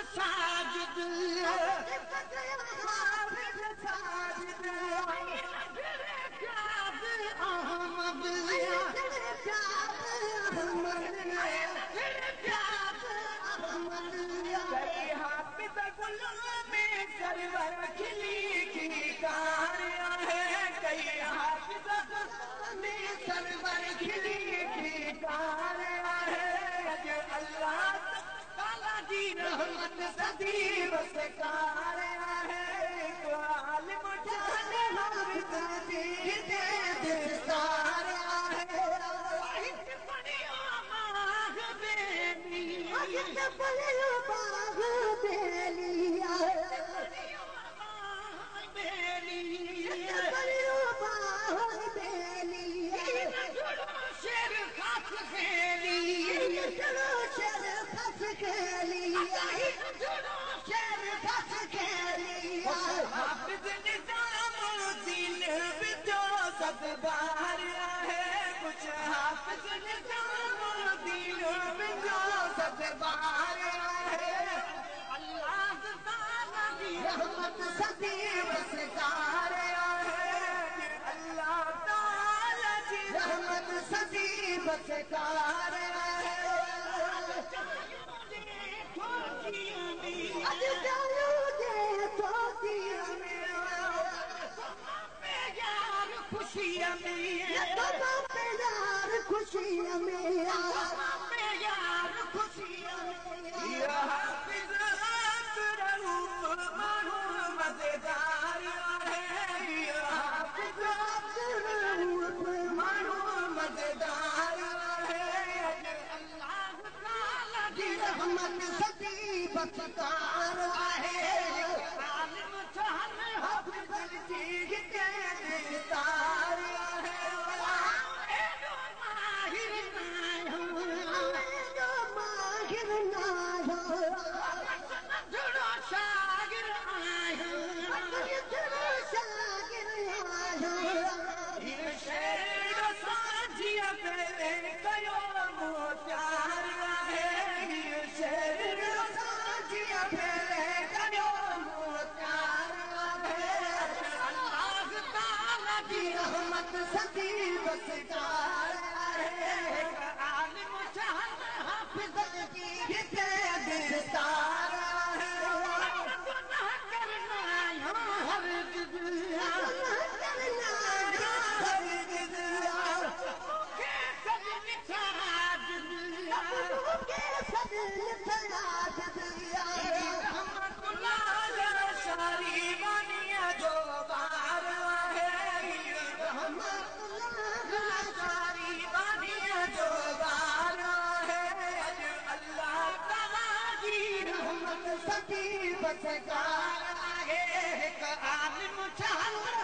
Sajid server खिली की car है कई हाफिज़ में सरवर खिली की कार है अल्लाह ताला की रहमत सदी बसकार है आलिम जाने हाफिज़ दे दिलदार है बाग बेली बाग बेली शेर खस खेली शेर खस खेली हाफिज़ निज़ामुद्दीन बिजो सदबार है कुछ हाफिज़ निज़ामुद्दीन बिजो सदबार है अल्लाह ताला की रहमत सदी बसकार है अल्लाह ताला की रहमत सदी बसकार है खुशियाँ में यार खुशियाँ में यार खुशियाँ में हाफिज़ रऊफ़ मानो मज़ेदार है हाफिज़ रऊफ़ मानो मज़ेदार है अल्लाह ताला की रहमत सदी बसकार है आलिम चाहत हाफिज़ जी के दिलदार है सदी बसकार है आलिम चाहत हाफिज़ जी के दिलदार है गुनाह करना हर दिया सारी बनिया जो बार है सारी बनिया जो बार है अल्लाह ताला की रहमत सदी बसकार है आलिम चाहत